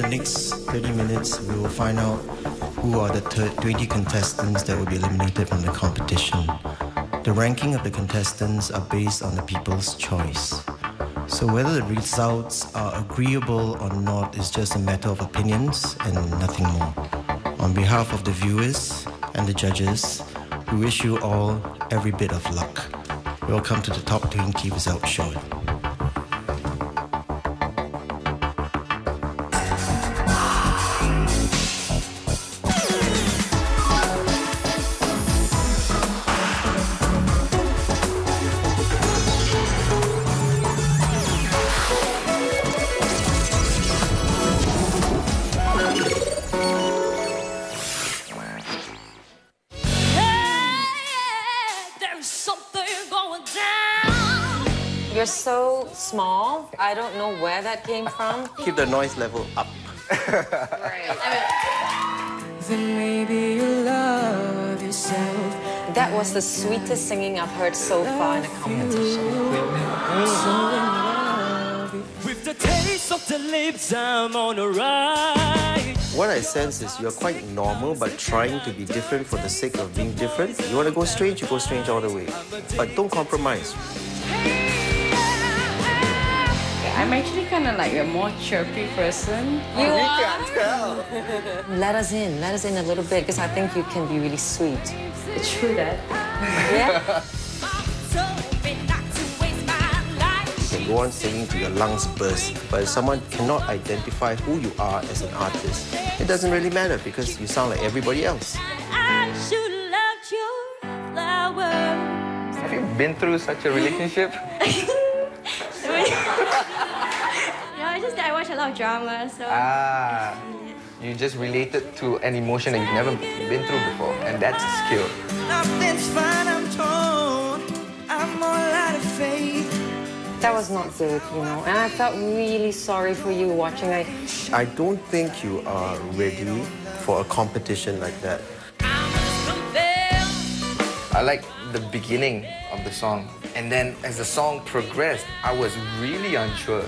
the next 30 minutes, we will find out who are the 20 contestants that will be eliminated from the competition. The ranking of the contestants are based on the people's choice. So whether the results are agreeable or not is just a matter of opinions and nothing more. On behalf of the viewers and the judges, we wish you all every bit of luck. Welcome to the Top 20 Results Show. You're so small. I don't know where that came from. Keep the noise level up. Right. Then maybe you love yourself. That was the sweetest singing I've heard so far in a competition. With the taste of the lips, I'm on a ride. What I sense is you're quite normal, but trying to be different for the sake of being different. You want to go strange, you go strange all the way. But don't compromise. I'm actually kind of like a more chirpy person. You are? Can't tell. Let us in a little bit, because I think you can be really sweet. It's true that. Yeah? You can go on singing till your lungs burst, but if someone cannot identify who you are as an artist, it doesn't really matter because you sound like everybody else. I should love your flowers. Have you been through such a relationship? No, it's just that I watch a lot of drama, so... You just related to an emotion that you've never been through before, and that's a skill. Nothing's fine, I'm torn. I'm all out of faith. That was not good, you know, and I felt really sorry for you watching. I don't think you are ready for a competition like that. I like the beginning of the song, and then as the song progressed, I was really unsure.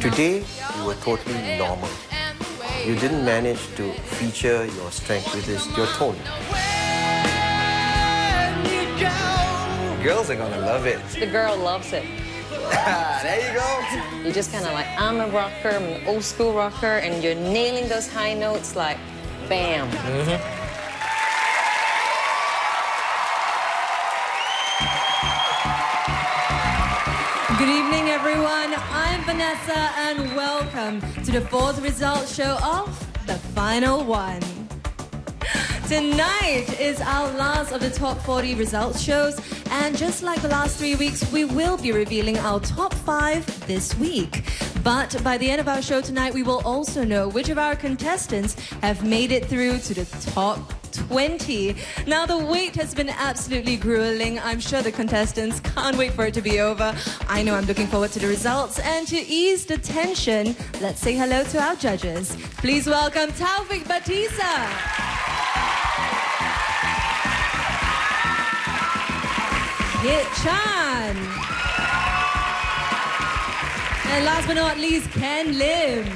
Today, you were totally normal. You didn't manage to feature your strength, which is your tone. Girls are gonna love it. The girl loves it. There you go. You're just kind of like, I'm a rocker, I'm an old school rocker, and you're nailing those high notes like, bam. Good evening, everyone. I'm Vanessa, and welcome to the fourth results show of The Final One. Tonight is our last of the top 40 results shows, and just like the last 3 weeks, we will be revealing our top 5 this week. But by the end of our show tonight, we will also know which of our contestants have made it through to the top 20. Now, the wait has been absolutely grueling. I'm sure the contestants can't wait for it to be over. I know I'm looking forward to the results. And to ease the tension, let's say hello to our judges. Please welcome Taufik Batisah. Kit Chan. And last but not least, Ken Lim.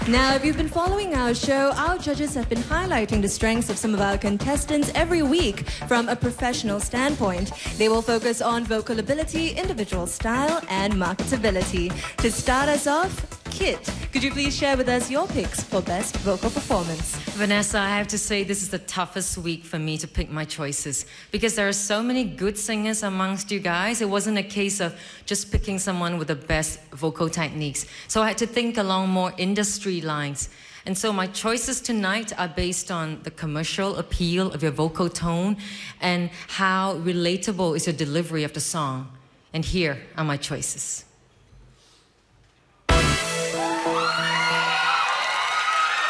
Now, if you've been following our show, our judges have been highlighting the strengths of some of our contestants every week from a professional standpoint. They will focus on vocal ability, individual style, and marketability. To start us off, Kit, could you please share with us your picks for best vocal performance? Vanessa, I have to say this is the toughest week for me to pick my choices because there are so many good singers amongst you guys. It wasn't a case of just picking someone with the best vocal techniques. So I had to think along more industry lines. And so my choices tonight are based on the commercial appeal of your vocal tone and how relatable is your delivery of the song. And here are my choices.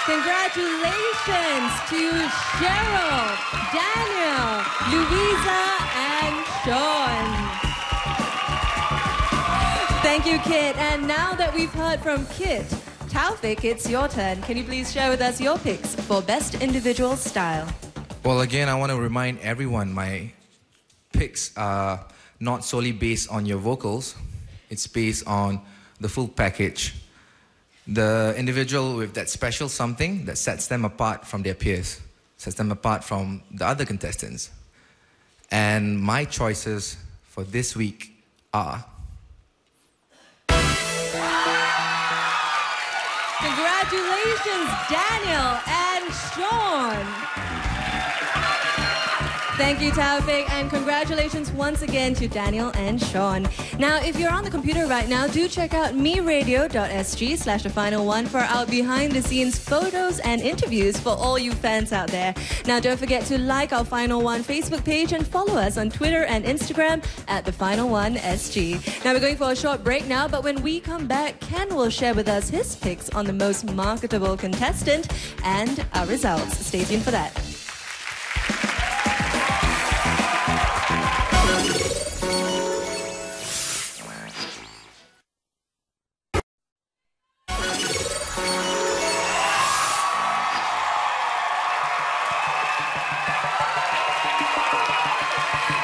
Congratulations to Cheryl, Danial, Louisa, and Shaun. Thank you, Kit. And now that we've heard from Kit, Taufik, it's your turn. Can you please share with us your picks for best individual style? Well, again, I want to remind everyone my pick picks are not solely based on your vocals, it's based on the full package. The individual with that special something that sets them apart from their peers, sets them apart from the other contestants. And my choices for this week are... Congratulations, Daniel and Shaun. Thank you, Taufik, and congratulations once again to Daniel and Shaun. Now, if you're on the computer right now, do check out meradio.sg/thefinal1 for our behind-the-scenes photos and interviews for all you fans out there. Now, don't forget to like our Final One Facebook page and follow us on Twitter and Instagram at thefinal1sg. Now, we're going for a short break now, but when we come back, Ken will share with us his picks on the most marketable contestant and our results. Stay tuned for that.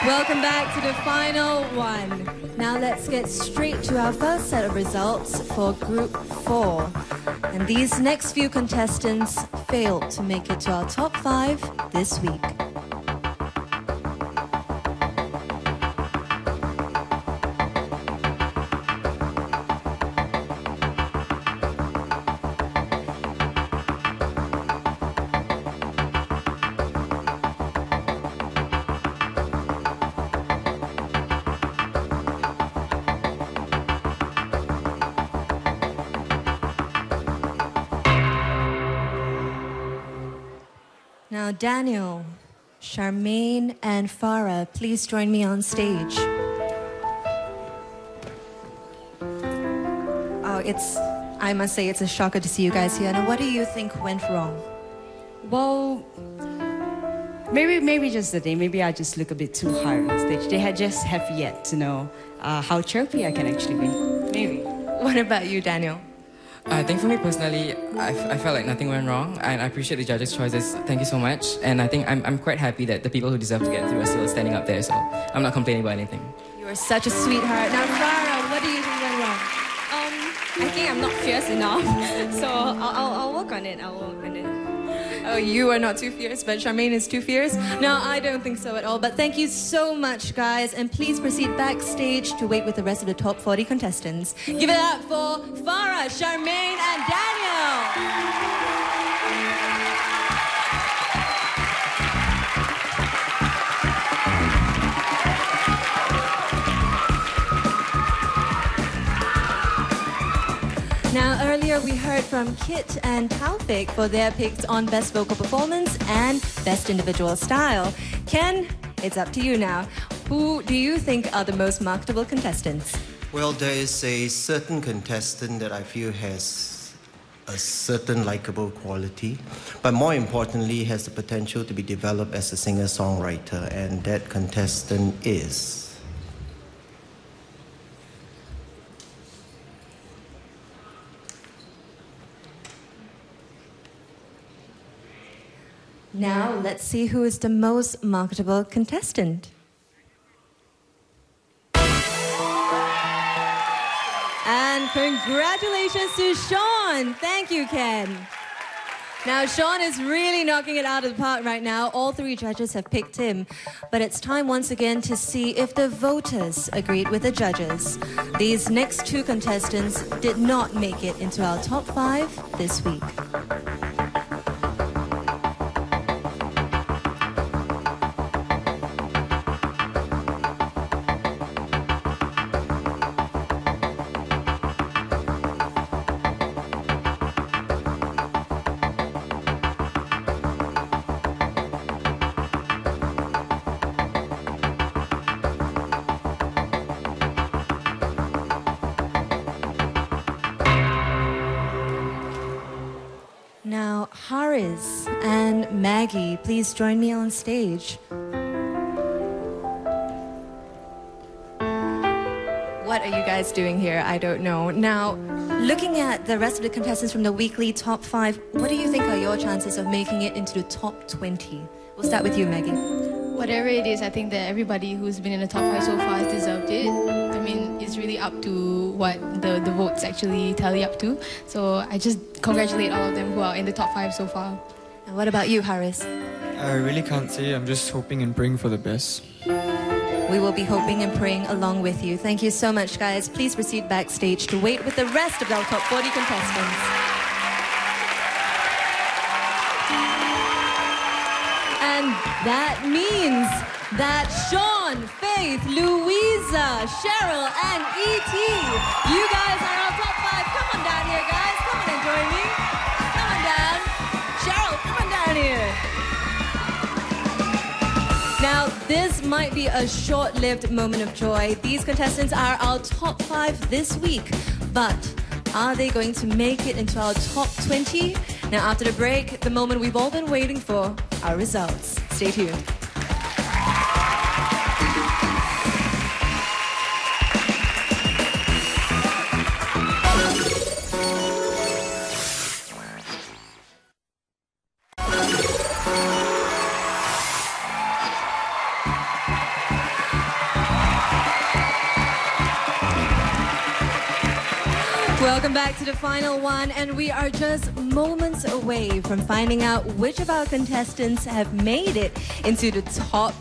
Welcome back to the final one. Now let's get straight to our first set of results for Group 4. And these next few contestants failed to make it to our top 5 this week. Now, Daniel, Charmaine, and Farah, please join me on stage. Oh, I must say, it's a shocker to see you guys here. Now, what do you think went wrong? Well, maybe just the day. Maybe I just look a bit too hard on stage. They just have yet to know how chirpy I can actually be. Maybe. What about you, Daniel? I think for me personally, I felt like nothing went wrong, and I appreciate the judges' choices. Thank you so much. And I think I'm quite happy that the people who deserve to get through are still standing up there, so I'm not complaining about anything. You are such a sweetheart. Now, Farah, what do you think went wrong? I think I'm not fierce enough, so I'll work on it. I'll work on it. Oh, you are not too fierce, but Charmaine is too fierce? No, I don't think so at all. But thank you so much, guys. And please proceed backstage to wait with the rest of the top 40 contestants. Give it up for Farah, Charmaine, and Daniel. Now, earlier we heard from Kit and Taufik for their picks on Best Vocal Performance and Best Individual Style. Ken, it's up to you now. Who do you think are the most marketable contestants? Well, there is a certain contestant that I feel has a certain likable quality, but more importantly has the potential to be developed as a singer-songwriter, and that contestant is... Now, let's see who is the most marketable contestant. And congratulations to Shaun. Thank you, Ken. Now, Shaun is really knocking it out of the park right now. All 3 judges have picked him. But it's time once again to see if the voters agreed with the judges. These next 2 contestants did not make it into our top 5 this week. Now, Haris and Maggie, please join me on stage. What are you guys doing here? I don't know. Now, looking at the rest of the contestants from the weekly top 5, what do you think are your chances of making it into the top 20? We'll start with you, Maggie. Whatever it is, I think that everybody who's been in the top 5 so far has deserved it. I mean, it's really up to what the votes actually tally up to. So I just congratulate all of them who are in the top 5 so far. And what about you, Haris? I really can't say. I'm just hoping and praying for the best. We will be hoping and praying along with you. Thank you so much, guys. Please proceed backstage to wait with the rest of our top 40 contestants. And that means that Shaun, Faith, Louisa, Cheryl, and E.T., you guys are our top 5. Come on down here, guys. Come on and join me. Come on down. Cheryl, come on down here. Now, this might be a short-lived moment of joy. These contestants are our top 5 this week, but are they going to make it into our top 20? Now, after the break, the moment we've all been waiting for, our results. Stay tuned. Welcome back to the final one, and we are just moments away from finding out which of our contestants have made it into the top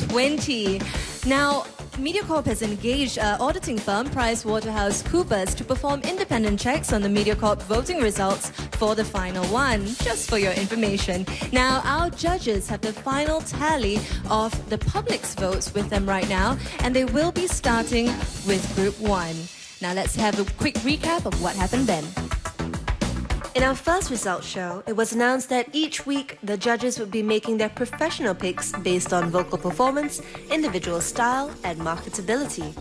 20. Now, MediaCorp has engaged auditing firm PricewaterhouseCoopers to perform independent checks on the MediaCorp voting results for the final one, just for your information. Now, our judges have the final tally of the public's votes with them right now, and they will be starting with Group 1. Now let's have a quick recap of what happened then. In our first results show, it was announced that each week the judges would be making their professional picks based on vocal performance, individual style, and marketability.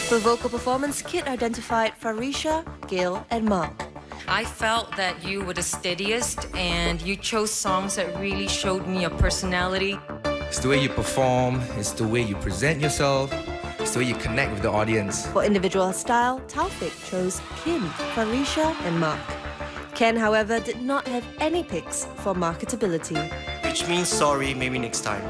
For vocal performance, Kit identified Farisha, Gail, and Mark. I felt that you were the steadiest and you chose songs that really showed me your personality. It's the way you perform, it's the way you present yourself, it's the way you connect with the audience. For individual style, Taufik chose Kim, Farisha, and Mark. Ken, however, did not have any picks for marketability. Which means sorry, maybe next time.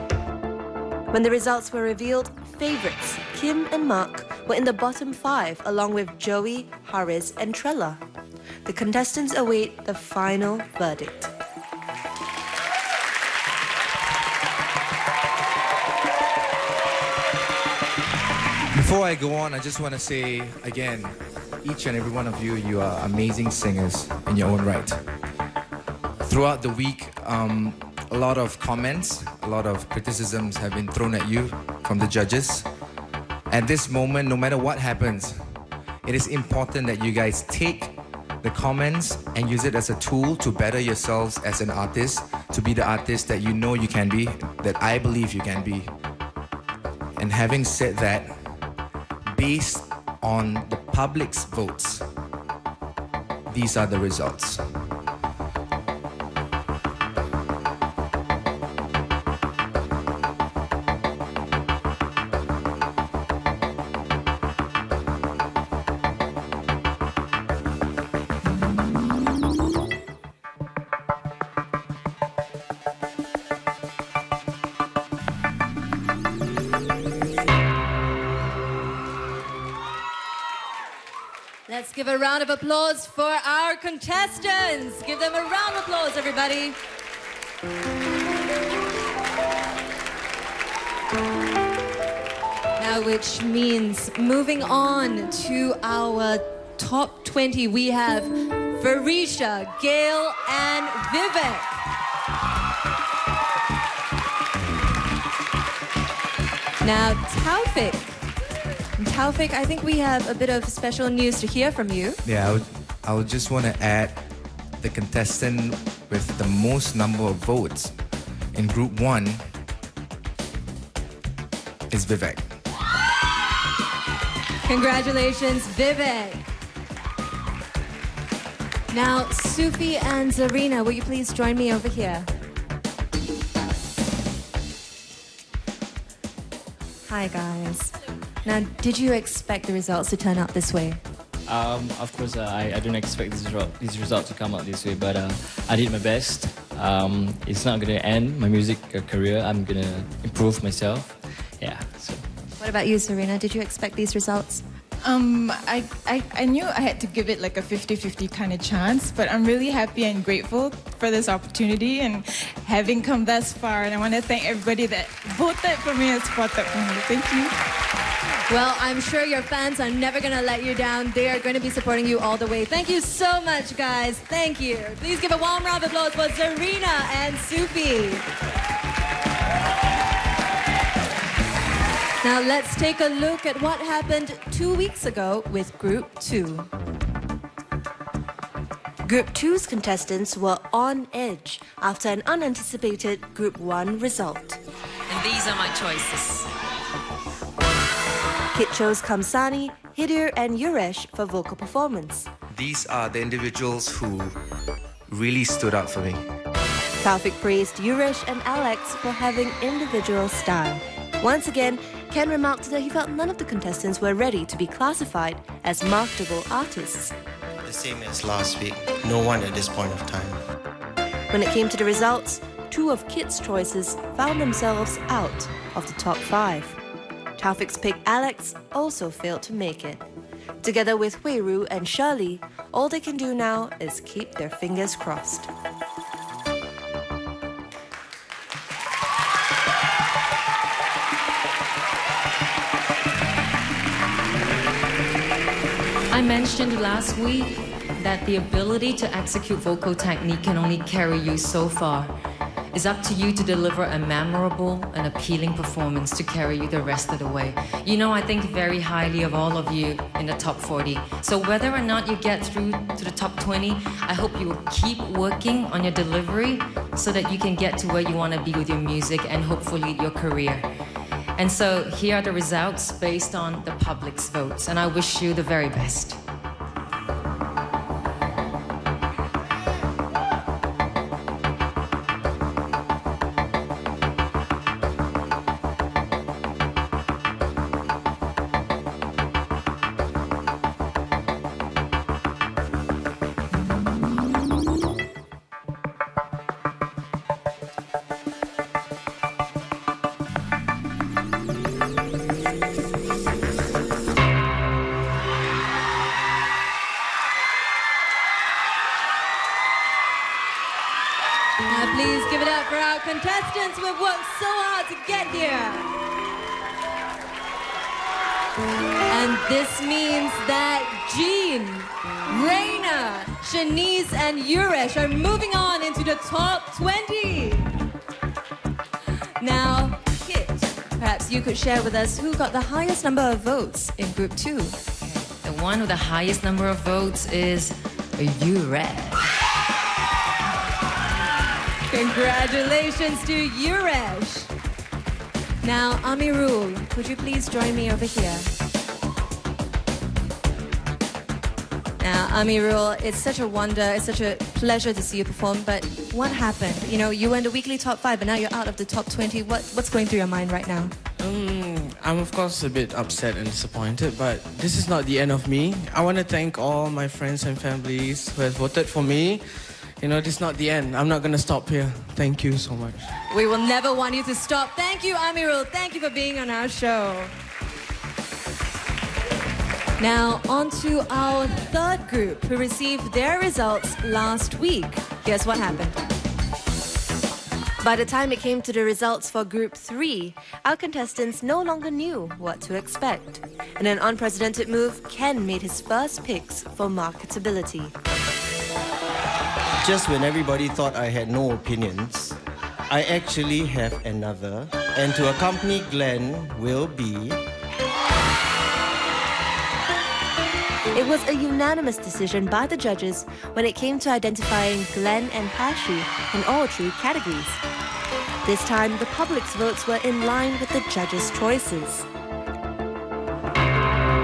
When the results were revealed, favourites, Kim and Mark, were in the bottom 5, along with Joey, Haris, and Trella. The contestants await the final verdict. Before I go on, I just want to say again, each and every one of you, you are amazing singers in your own right. Throughout the week, a lot of comments, a lot of criticisms have been thrown at you from the judges. At this moment, no matter what happens, it is important that you guys take the comments and use it as a tool to better yourselves as an artist, to be the artist that you know you can be, that I believe you can be. And having said that, based on the public's votes, these are the results. Let's give a round of applause for our contestants. Give them a round of applause, everybody. Now, which means moving on to our top 20, we have Farisha, Gail, and Vivek. Now, Taufik, I think we have a bit of special news to hear from you. Yeah, I would just want to add the contestant with the most number of votes in Group 1 is Vivek. Congratulations, Vivek. Now, Sufi and Zarina, will you please join me over here? Hi, guys. Now, did you expect the results to turn out this way? Of course, I didn't expect these results to come out this way, but I did my best. It's not going to end my music career. I'm going to improve myself. Yeah. So. What about you, Serena? Did you expect these results? I knew I had to give it like a 50-50 kind of chance, but I'm really happy and grateful for this opportunity and having come thus far. And I want to thank everybody that voted for me and supported for me. Thank you. Well, I'm sure your fans are never going to let you down. They are going to be supporting you all the way. Thank you so much, guys. Thank you. Please give a warm round of applause for Serena and Sufi. Now let's take a look at what happened 2 weeks ago with Group 2. Group 2's contestants were on edge after an unanticipated Group 1 result. And these are my choices. Kit chose Kamsani, Hidir and Yuresh for vocal performance. These are the individuals who really stood out for me. Taufik praised Yuresh and Alex for having individual style. Once again, Ken remarked that he felt none of the contestants were ready to be classified as marketable artists. The same as last week, no one at this point of time. When it came to the results, 2 of Kit's choices found themselves out of the top 5. Taufik's pick Alex also failed to make it. Together with Weiru and Shirley, all they can do now is keep their fingers crossed. I mentioned last week that the ability to execute vocal technique can only carry you so far. It's up to you to deliver a memorable and appealing performance to carry you the rest of the way. You know, I think very highly of all of you in the top 40. So whether or not you get through to the top 20, I hope you will keep working on your delivery so that you can get to where you want to be with your music and hopefully your career. And so here are the results based on the public's votes, and I wish you the very best. Please give it up for our contestants who have worked so hard to get here. And this means that Jean, Raina, Shanice, and Yuresh are moving on into the top 20. Now, Kit, perhaps you could share with us who got the highest number of votes in Group 2. The one with the highest number of votes is Yuresh. Congratulations to Yuresh. Now, Amirul, would you please join me over here? Now, Amirul, it's such a wonder, it's such a pleasure to see you perform, but what happened? You know, you were in the weekly top 5, but now you're out of the top 20. What's going through your mind right now? I'm of course a bit upset and disappointed, but this is not the end of me. I want to thank all my friends and families who have voted for me. You know, this is not the end. I'm not going to stop here. Thank you so much. We will never want you to stop. Thank you, Amirul. Thank you for being on our show. Now, on to our third group who received their results last week. Guess what happened? By the time it came to the results for Group 3, our contestants no longer knew what to expect. In an unprecedented move, Ken made his first picks for marketability. Just when everybody thought I had no opinions, I actually have another. And to accompany Glenn will be... It was a unanimous decision by the judges when it came to identifying Glenn and Hashi in all 3 categories. This time, the public's votes were in line with the judges' choices.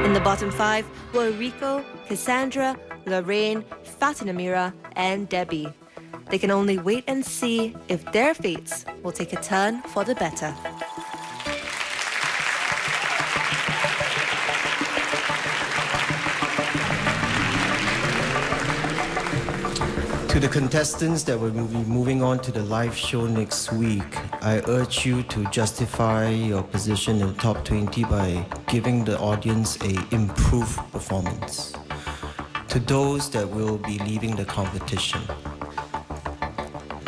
In the bottom 5 were Rico, Cassandra, Lorraine, Fatinamira, and Debbie. They can only wait and see if their fates will take a turn for the better. To the contestants that will be moving on to the live show next week, I urge you to justify your position in the top 20 by giving the audience an improved performance. To those that will be leaving the competition,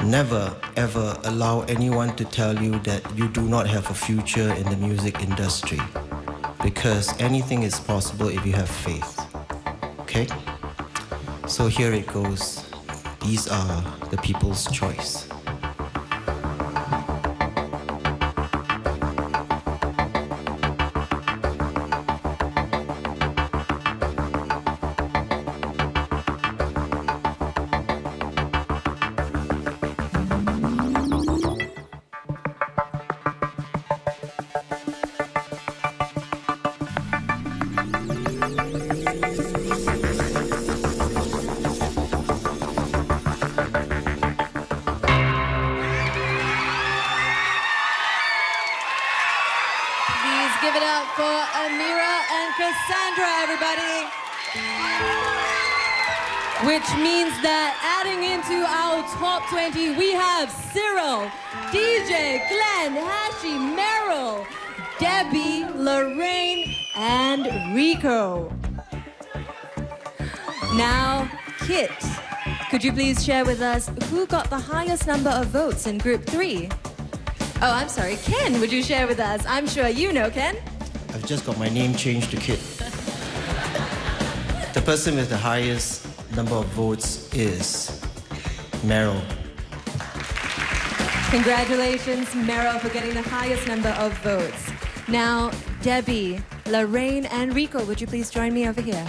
never ever allow anyone to tell you that you do not have a future in the music industry, because anything is possible if you have faith. Okay? So here it goes. These are the people's choice. Which means that adding into our top 20, we have Cyril, DJ, Glenn, Hashi, Meryl, Debbie, Lorraine, and Rico. Now, Kit, could you please share with us who got the highest number of votes in Group 3? Oh, I'm sorry, Ken, would you share with us? I'm sure you know, Ken. I've just got my name changed to Kit. The person with the highest number of votes is Meryl. Congratulations, Meryl, for getting the highest number of votes. Now, Debbie, Lorraine, and Rico, would you please join me over here?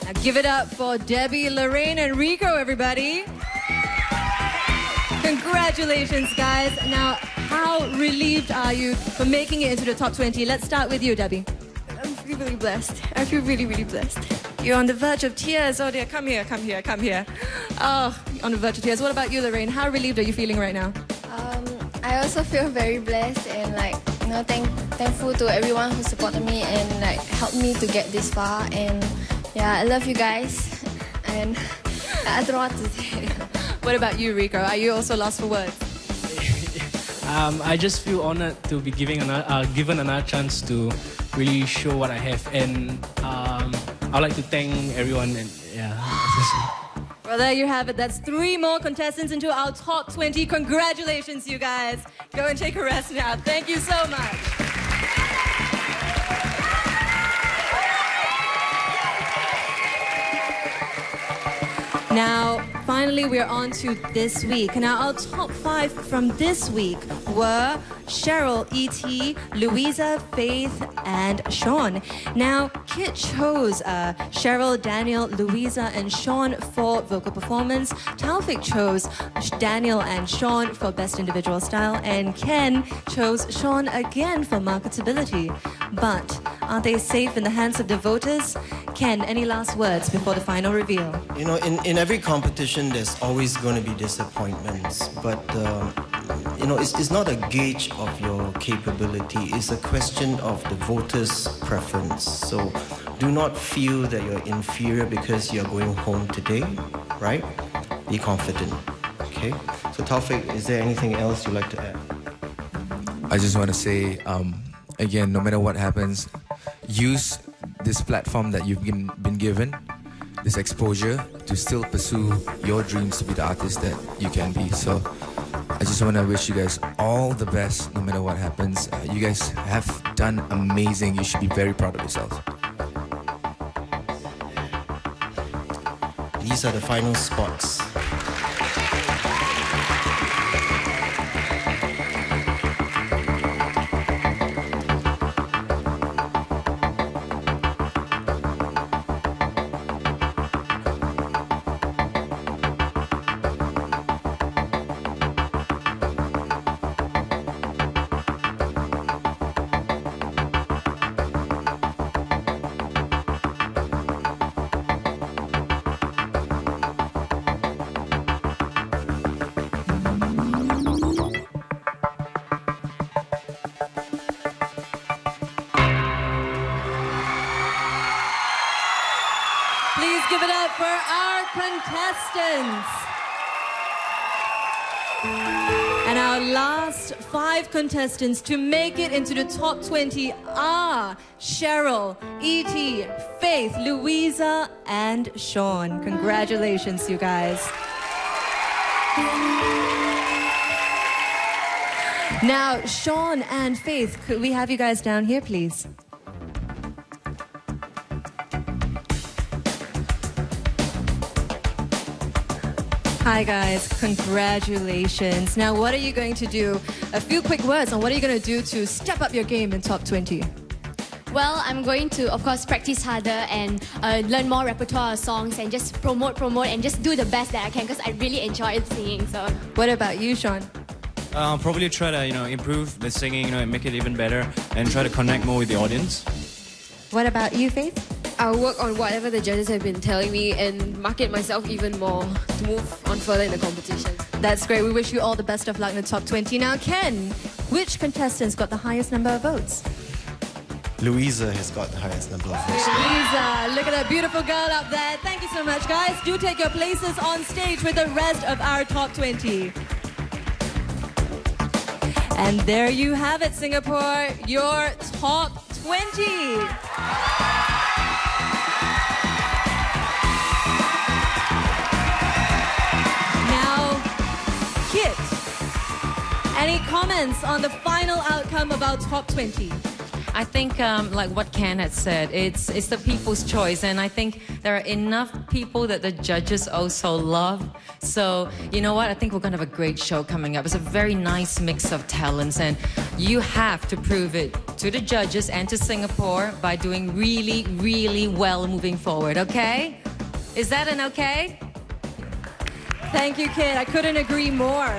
Now give it up for Debbie, Lorraine, and Rico, everybody. Congratulations, guys. Now, how relieved are you for making it into the top 20? Let's start with you, Debbie. I'm really blessed. I feel really, really blessed. You're on the verge of tears. Oh dear, come here, come here, come here. Oh, on the verge of tears. What about you, Lorraine? How relieved are you feeling right now? I also feel very blessed and thankful to everyone who supported me and helped me to get this far. And yeah, I love you guys. And I don't know what to say. What about you, Rico? Are you also lost for words? I just feel honored to be given another chance to really show what I have, and I'd like to thank everyone. And yeah. Well, there you have it. That's 3 more contestants into our top 20. Congratulations, you guys. Go and take a rest now. Thank you so much. Now, finally, we're on to this week. Now, our top 5 from this week were Cheryl, E.T., Louisa, Faith, and Shaun. Now, Kit chose Cheryl, Danial, Louisa, and Shaun for vocal performance. Taufik chose Danial and Shaun for Best Individual Style. And Ken chose Shaun again for marketability. But are they safe in the hands of the voters? Ken, any last words before the final reveal? You know, in every competition, there's always going to be disappointments. But, you know, it's not a gauge of your capability. It's a question of the voters' preference. So do not feel that you're inferior because you're going home today, right? Be confident, okay? So Taufik, is there anything else you'd like to add? I just want to say, again, no matter what happens, use this platform that you've been given, this exposure, to still pursue your dreams to be the artist that you can be. So I just want to wish you guys all the best no matter what happens. You guys have done amazing. You should be very proud of yourselves. These are the final spots. contestants. And our last 5 contestants to make it into the top 20 are Cheryl, E.T., Faith, Louisa, and Shaun. Congratulations, you guys. Now, Shaun and Faith, could we have you guys down here, please? Hi guys, congratulations. Now what are you going to do? A few quick words on what are you going to do to step up your game in top 20? Well, I'm going to, of course, practice harder and learn more repertoire of songs and just promote and just do the best that I can because I really enjoy singing. So. What about you, Shaun? I'll probably try to, improve the singing, and make it even better and try to connect more with the audience. What about you, Faith? I'll work on whatever the judges have been telling me and market myself even more to move on further in the competition. That's great. We wish you all the best of luck in the top 20. Now, Ken, which contestants got the highest number of votes? Louisa has got the highest number of votes. Louisa, look at that beautiful girl up there. Thank you so much, guys. Do take your places on stage with the rest of our top 20. And there you have it, Singapore, your top 20. Any comments on the final outcome of our top 20? I think, like what Ken had said, it's the people's choice, and I think there are enough people that the judges also love. So, you know what? I think we're going to have a great show coming up. It's a very nice mix of talents, and you have to prove it to the judges and to Singapore by doing really, really well moving forward, okay? Is that an okay? Thank you, Kid. I couldn't agree more.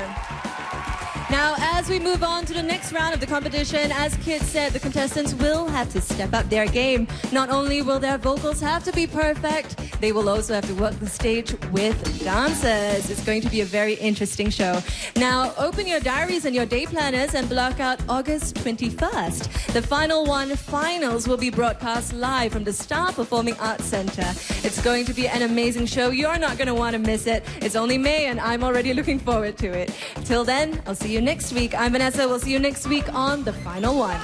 Now, as we move on to the next round of the competition, as Kid said, the contestants will have to step up their game. Not only will their vocals have to be perfect, they will also have to work the stage with dancers. It's going to be a very interesting show. Now, open your diaries and your day planners and block out August 21st. The Final One finals will be broadcast live from the Star Performing Arts Centre. It's going to be an amazing show. You're not going to want to miss it. It's only May, and I'm already looking forward to it. Till then, I'll see you next week. I'm Vanessa. We'll see you next week on The Final One.